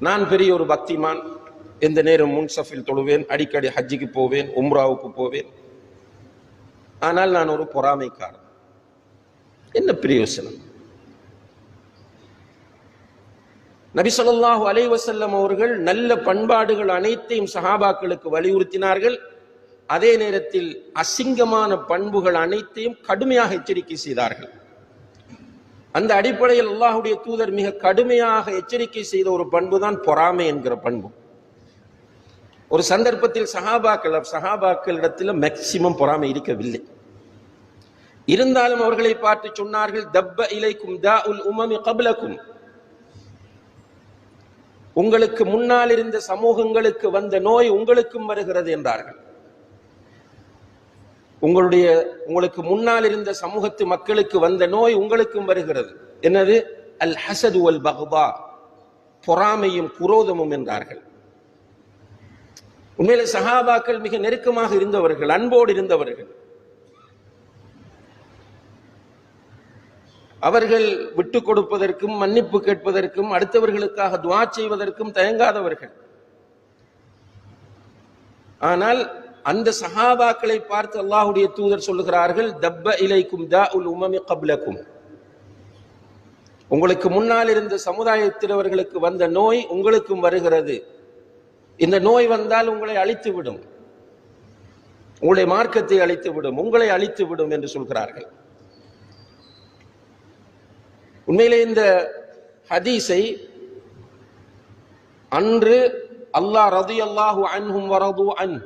நான் பெரிய ஒரு பக்திமான், எந்த நேரம் முன்சஃபில் தொழுவேன், அடிக்கடி ஹஜ்ஜிக்கு போவேன், உம்ராவுக்கு போவேன். ஆனால் நான் ஒரு பொறாமைக்காரன். என்ன பிரயோசனம்? நபி ஸல்லல்லாஹு அலைஹி வஸல்லம் அவர்கள் நல்ல பண்பாடுகள் அனைத்தையும் சஹாபாக்களுக்கு வலியுறுத்தினார்கள். அதே நேரத்தில் அசிங்கமான பண்புகள் அனைத்தையும் கடுமையாக எச்சரிக்கை செய்தார்கள். அந்த அடிப்படையில் அல்லாஹ்வுடைய தூதர் மிக கடுமையாக எச்சரிக்கை செய்த ஒரு பண்பு தான் பொறாமை என்கிற பண்பு. ஒரு சந்தர்ப்பத்தில் சஹாபாக்களிடத்தில் மேக்சிமம் பொறாமை இருக்கவில்லை. இருந்தாலும் அவர்களை பார்த்து சொன்னார்கள், தப்ப இலைக்கும் தாஉல் உமமி கப்லக்கும், உங்களுக்கு முன்னால் இருந்த சமூகங்களுக்கு வந்த நோய் உங்களுக்கும் வருகிறது என்றார்கள். உங்களுக்கு முன்னால் இருந்த சமூகத்து மக்களுக்கு வந்த நோய் உங்களுக்கும் வருகிறது. என்னது? அல் ஹஸது வல் பக்தா, பொறாமையும் குரோதமும் என்றார்கள். உண்மையிலே சஹாபாக்கள் மிக நெருக்கமாக இருந்தவர்கள், அன்போடு இருந்தவர்கள். அவர்கள் விட்டு கொடுப்பதற்கும் மன்னிப்பு கேட்பதற்கும் அடுத்தவர்களுக்காக துஆ செய்வதற்கும் தயங்காதவர்கள். ஆனால் அந்த சஹாபாக்களை பார்த்து அல்லாஹ்வுடைய தூதர் சொல்லுகிறார்கள், தப்ப இலைக்கும் தாஉல் உமமி கப்லக்கும், உங்களுக்கு முன்னால் இருந்த சமுதாயத்தினர்களுக்கு வந்த நோய் உங்களுக்கும் வருகிறது. இந்த நோய் வந்தால் உங்களை அழித்து விடும், உங்களுடைய மார்க்கத்தை அழித்து விடும், உங்களை அழித்து விடும் என்று சொல்கிறார்கள். உண்மையிலே இந்த ஹதீஸை அன்று அல்லாஹ் ரலியல்லாஹு அன்ஹும் வரது அன்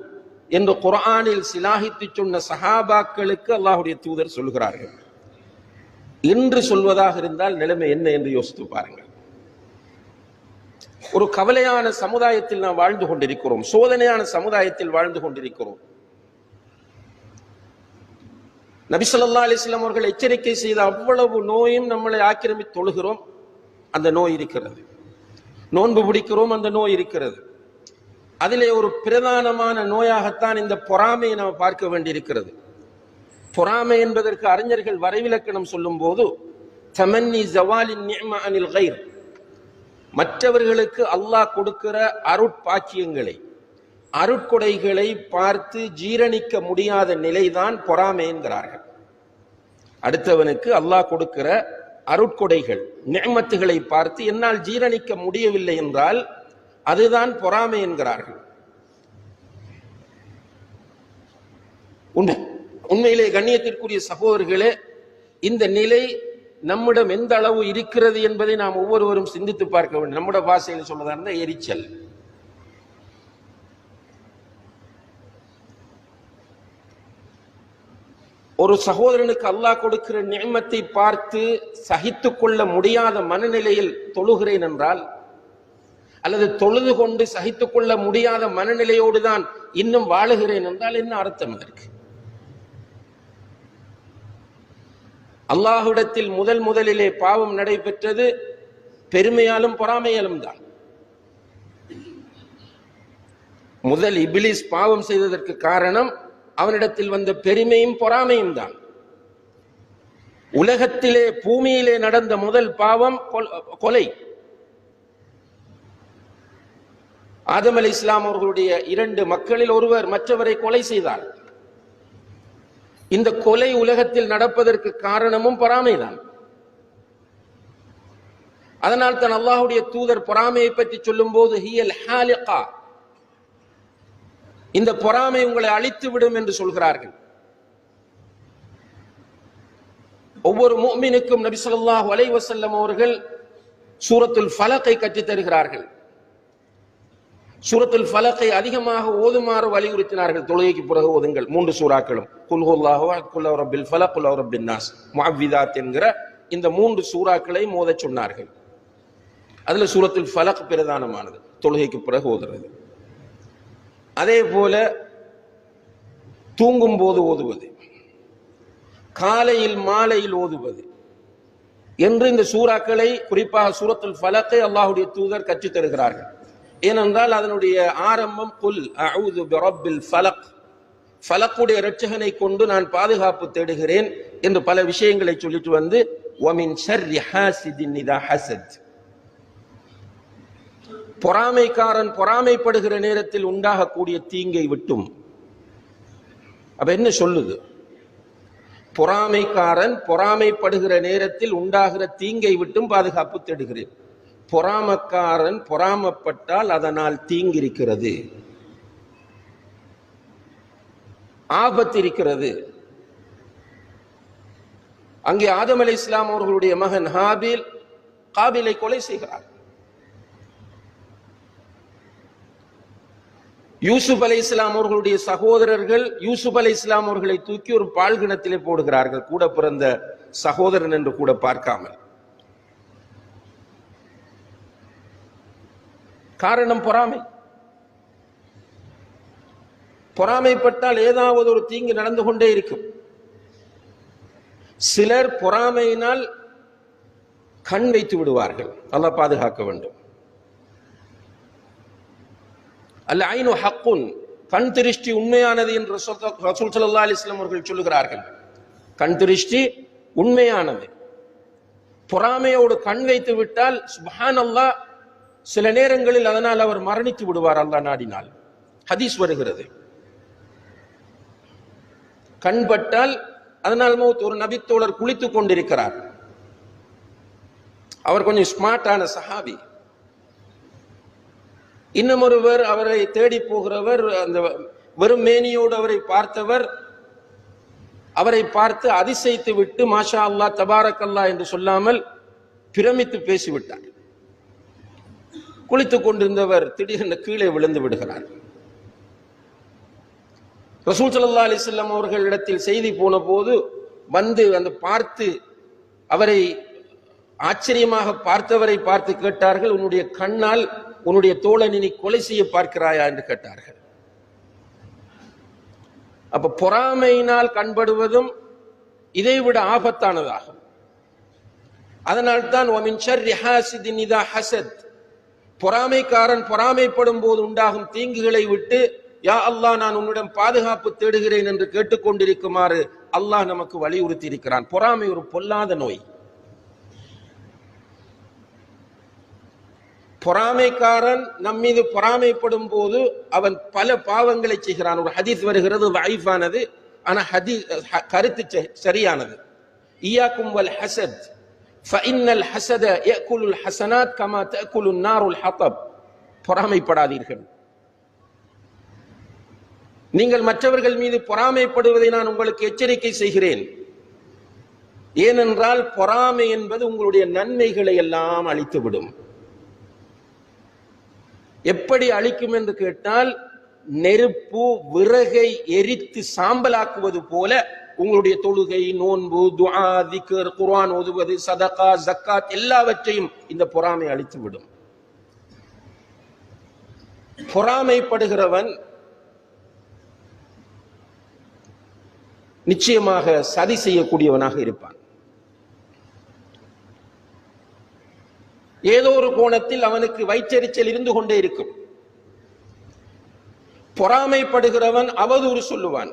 என்று குர்ஆனில் சிலாகித்து சொன்ன சஹாபாக்களுக்கு அல்லாஹ்வுடைய தூதர் சொல்கிறார்கள். இன்று சொல்வதாக இருந்தால் நிலைமை என்ன என்று யோசித்து பாருங்கள். ஒரு கவலையான சமுதாயத்தில் நாம் வாழ்ந்து கொண்டிருக்கிறோம், சோதனையான சமுதாயத்தில் வாழ்ந்து கொண்டிருக்கிறோம். நபி ஸல்லல்லாஹு அலைஹி வஸல்லம் அவர்கள் எச்சரிக்கை செய்த அவ்வளவு நோயும் நம்மளை ஆக்கிரமித்து தொழுகிறோம், அந்த நோய் இருக்கிறது. நோன்பு பிடிக்கிறோம், அந்த நோய் இருக்கிறது. அதிலே ஒரு பிரதானமான நோயாகத்தான் இந்த பொறாமையை நாம் பார்க்க வேண்டியிருக்கிறது. பொறாமை என்பதற்கு அறிஞர்கள் வரைவிலக்கணம் சொல்லும் போது, தமன்னி ஜவாலின் நிஅமா அனில் கைர், மற்றவர்களுக்கு அல்லாஹ் கொடுக்கிற அருட்பாக்கியங்களை, அருட்கொடைகளை பார்த்து ஜீரணிக்க முடியாத நிலைதான் பொறாமை என்கிறார்கள். அடுத்தவனுக்கு அல்லாஹ் கொடுக்கிற அருட்கொடைகள், நிஅமத்துகளை பார்த்து என்னால் ஜீரணிக்க முடியவில்லை என்றால் அதுதான் பொறாமை என்கிறார்கள். உண்மையிலே கண்ணியத்திற்குரிய சகோதரர்களே, இந்த நிலை நம்மிடம் எந்த அளவு இருக்கிறது என்பதை நாம் ஒவ்வொருவரும் சிந்தித்து பார்க்க வேண்டும். நம்முடைய பாஷையில் சொல்வதா இருந்தால் எரிச்சல். ஒரு சகோதரனுக்கு அல்லாஹ் கொடுக்கிற நிஅமத்தை பார்த்து சகித்துக் கொள்ள முடியாத மனநிலையில் தொழுகிறேன் என்றால், அல்லது தொழுது கொண்டு சகித்துக் கொள்ள முடியாத மனநிலையோடு தான் இன்னும் வாழுகிறேன் என்றால் என்ன அர்த்தம் அதற்கு? அல்லாஹ்விடத்தில் முதலிலே பாவம் நடைபெற்றது பெருமையாலும் பொறாமையாலும் தான். முதல் இப்லீஸ் பாவம் செய்ததற்கு காரணம் அவனிடத்தில் வந்த பெருமையும் பொறாமையும் தான். உலகத்திலே பூமியிலே நடந்த முதல் பாவம் கொலை. ஆதம் அலைஹிஸ்ஸலாம் அவர்களுடைய 2 மக்களில் ஒருவர் மற்றவரை கொலை செய்தார். இந்த கொலை உலகத்தில் நடப்பதற்கு காரணமும் பொறாமைதான். அதனால் தான் அல்லாஹ்வுடைய தூதர் பொறாமையை பற்றி சொல்லும் போது ஹியல் ஹாலிகா, இந்த பொறாமை உங்களை அழித்து விடும் என்று சொல்கிறார்கள். ஒவ்வொரு முஃமினுக்கும் நபி ஸல்லல்லாஹு அலைஹி வஸல்லம் அவர்கள் சூரத்துல் ஃபலக்கை கற்றுத் தருகிறார்கள். சூரத்துல் ஃபலக்கை அதிகமாக ஓதுமாறு வலியுறுத்தினார்கள். தொழுகைக்கு பிறகு ஓதுங்கள் 3 சூறாக்களும், குல் ஹுவல்லாஹு அஹத், குல் ரப்பில் ஃபலக், குல் ரப்பின் நாஸ், முஅவ்விதாத் என்கிற இந்த 3 சூறாக்களை ஓதச் சொன்னார்கள். அதுல சூரத்துல் ஃபலக் பிரதானமானது, தொழுகைக்கு பிறகு ஓதுறது. அதே போல தூங்கும் போது ஓதுவது, காலையில் மாலையில் ஓதுவது என்று இந்த சூறாக்களை, குறிப்பாக சூரத்துல் ஃபலக்கை அல்லாஹ்வுடைய தூதர் கற்றுத் தருகிறார்கள். ஏனென்றால் அதனுடைய ஆரம்பம் குல் அஊது பிரப்பில் ஃபலக், ஃபலக்குடைய இரட்சகனை கொண்டு நான் பாதுகாப்பு தேடுகிறேன் என்று பல விஷயங்களை சொல்லிட்டு வந்து வமின் ஷர்ரி ஹாசிதின் இதா ஹஸத், பொறாமைக்காரன் பொறாமைப்படுகிற நேரத்தில் உண்டாகக்கூடிய தீங்கை விட்டும். அப்ப என்ன சொல்லுது? பொறாமைக்காரன் பொறாமைப்படுகிற நேரத்தில் உண்டாகிற தீங்கை விட்டும் பாதுகாப்பு தேடுகிறேன். பொறாமக்காரன் பொறாமப்பட்டால் அதனால் தீங்கிருக்கிறது, ஆபத்து இருக்கிறது. அங்கே ஆதம் அலைஹிஸ்ஸலாம் அவர்களுடைய மகன் ஹாபில் காபிலை கொலை செய்கிறார். யூசுப் அலைஹிஸ்ஸலாம் அவர்களுடைய சகோதரர்கள் யூசுப் அலைஹிஸ்ஸலாம் அவர்களை தூக்கி ஒரு பால்கிணத்திலே போடுகிறார்கள், கூட பிறந்த சகோதரன் என்று கூட பார்க்காமல். காரணம் பொறாமை. பொறாமைப்பட்டால் ஏதாவது ஒரு தீங்கு நடந்து கொண்டே இருக்கும். சிலர் பொறாமையினால் கண் வைத்து விடுவார்கள். அல்லாஹ் பாதுகாக்க வேண்டும். அல் ஐனு ஹக்குன், கண் திருஷ்டி உண்மையானது என்று ரசூல் ஸல்லல்லாஹு அலைஹி வஸல்லம் அவர்கள் சொல்லுகிறார்கள். கண் திருஷ்டி உண்மையானது. பொறாமையோடு கண் வைத்து விட்டால் சுப்ஹானல்லாஹ், சில நேரங்களில் அதனால் அவர் மரணித்து விடுவார் அல்லாஹ் நாடினால். ஹதீஸ் வருகிறது. கண்பட்டால் அதனால் மௌத். ஒரு நபித்தோழர் குளித்துக் கொண்டிருக்கிறார். அவர் கொஞ்சம் ஸ்மார்ட்டான சஹாபி. இன்னும் ஒருவர் அவரை தேடி போகிறவர், அந்த வெறும் மேனியோடு அவரை பார்த்தவர் அவரை பார்த்து அதிசயித்து விட்டு மாஷா அல்லாஹ் தபாரக்கல்லாஹ் என்று சொல்லாமல் பிரமித்து பேசிவிட்டார். குளித்துக் கொண்டிருந்தவர் திடீரென கீழே விழுந்து விடுகிறார். ரசூல் ஸல்லல்லாஹு அலைஹி வஸல்லம் அவர்களிடத்தில் செய்தி போன போது வந்து அந்த பார்த்து அவரை ஆச்சரியமாக பார்த்தவரை பார்த்து கேட்டார்கள், உன்னுடைய கண்ணால் உன்னுடைய தோழனை நீ கொலை செய்ய பார்க்கிறாயா என்று கேட்டார்கள். அப்ப பொறாமையினால் கண்படுவதும் இதைவிட ஆபத்தானதாகும். அதனால்தான் வமின் ஷர்ரி ஹாசிதின் இதா ஹஸத், பொறாமைக்காரன் பொறாமைப்படும் போது உண்டாகும் தீங்குகளை விட்டு யா அல்லாஹ் நான் உன்னிடம் பாதுகாப்பு தேடுகிறேன் என்று கேட்டுக்கொண்டிருக்குமாறு அல்லாஹ் நமக்கு வலியுறுத்தி இருக்கிறான். பொறாமை ஒரு பொல்லாத நோய். பொறாமைக்காரன் நம் மீது பொறாமைப்படும் போது அவன் பல பாவங்களை செய்கிறான். ஒரு ஹதீஸ் வருகிறது, வைஃபானது, ஆனா கருத்து சரியானது. இய்யாக்கும் வல் ஹஸத் ஃபஇன்னல் ஹஸத யஅகுலுல் ஹஸனாத் கமா தஅகுலுன் நாருல் ஹதப். பொறாமைப்படாதீர்கள். நீங்கள் மற்றவர்கள் மீது பொறாமைப்படுவதை நான் உங்களுக்கு எச்சரிக்கை செய்கிறேன். ஏனென்றால் பொறாமை என்பது உங்களுடைய நன்மைகளை எல்லாம் அழித்துவிடும். எப்படி அழிக்கும் என்று கேட்டால், நெருப்பு விறகை எரித்து சாம்பலாக்குவது போல உங்களுடைய தொழுகை, நோன்பு, துஆ, திக்ர், குர்ஆன் ஓதுவது, சதகா, ஜக்காத் எல்லாவற்றையும் இந்த பொறாமை அழித்துவிடும். பொறாமைப்படுகிறவன் நிச்சயமாக சதி செய்யக்கூடியவனாக இருப்பான். ஏதோ ஒரு கோணத்தில் அவனுக்கு வயிற்றெரிச்சல் இருந்து கொண்டே இருக்கும். பொறாமைப்படுகிறவன் அவதூறு சொல்லுவான்.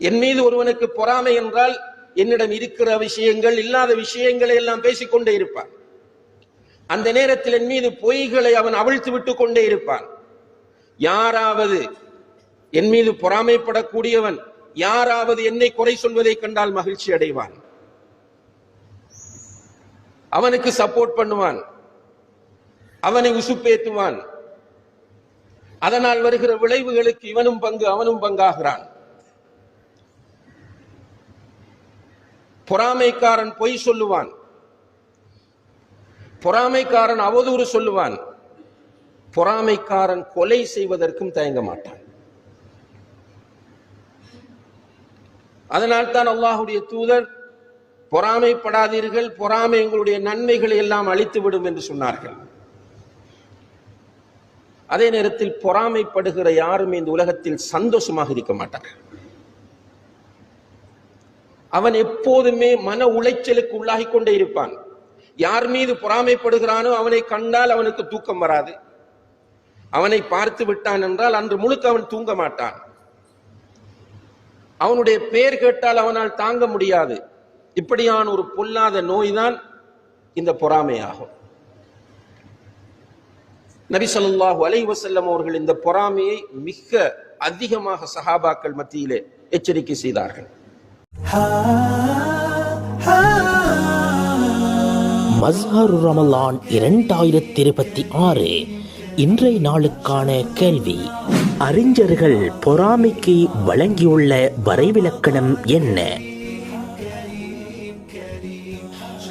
என் மீது ஒருவனுக்கு பொறாமை என்றால் என்னிடம் இருக்கிற விஷயங்கள், இல்லாத விஷயங்களை எல்லாம் பேசிக்கொண்டே இருப்பான். அந்த நேரத்தில் என் மீது பொய்களை அவன் அவிழ்த்து விட்டு கொண்டே இருப்பான். யாராவது என் மீது பொறாமைப்படக்கூடியவன் யாராவது என்னை குறை சொல்வதை கண்டால் மகிழ்ச்சி அடைவான், அவனுக்கு சப்போர்ட் பண்ணுவான், அவனை உசுப்பேத்துவான். அதனால் வருகிற விளைவுகளுக்கு இவனும் பங்கு அவனும் பங்காகிறான். பொறாமைக்காரன் பொய் சொல்லுவான், பொறாமைக்காரன் அவதூறு சொல்லுவான், பொறாமைக்காரன் கொலை செய்வதற்கும் தயங்க மாட்டான். அதனால்தான் அல்லாஹ்வுடைய தூதர் பொறாமைப்படாதீர்கள், பொறாமை உங்களுடைய நன்மைகளை எல்லாம் அழித்துவிடும் என்று சொன்னார்கள். அதே நேரத்தில் பொறாமைப்படுகிற யாரும் இந்த உலகத்தில் சந்தோஷமாக இருக்க மாட்டார்கள். அவன் எப்போதுமே மன உளைச்சலுக்கு உள்ளாகி கொண்டே இருப்பான். யார் மீது பொறாமைப்படுகிறானோ அவனை கண்டால் அவனுக்கு தூக்கம் வராது. அவனை பார்த்து விட்டான் என்றால் அன்று முழுக்க அவன் தூங்க மாட்டான். அவனுடைய பெயர் கேட்டால் அவனால் தாங்க முடியாது. இப்படியான ஒரு பொல்லாத நோய்தான் இந்த பொறாமையாகும். நபி ஸல்லல்லாஹு அலைஹி வஸல்லம் அவர்கள் இந்த பொறாமையை மிக அதிகமாக சஹாபாக்கள் மத்தியிலே எச்சரிக்கை செய்தார்கள். மஸ்ஹர் ரமலான் 2026 இன்றைய நாளுக்கான கேள்வி: அறிஞர்கள் பொறாமைக்கு வழங்கியுள்ள வரைவிலக்கணம் என்ன?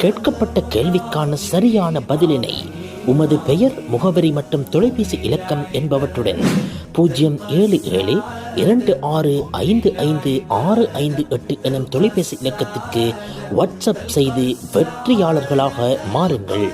கேட்கப்பட்ட கேள்விக்கான சரியான பதிலினை உமது பெயர், முகவரி மற்றும் தொலைபேசி இலக்கம் என்பவற்றுடன் 07026555658 எனும் தொலைபேசி இலக்கத்திற்கு வாட்ஸ்அப் செய்து வெற்றியாளர்களாக மாறுங்கள்.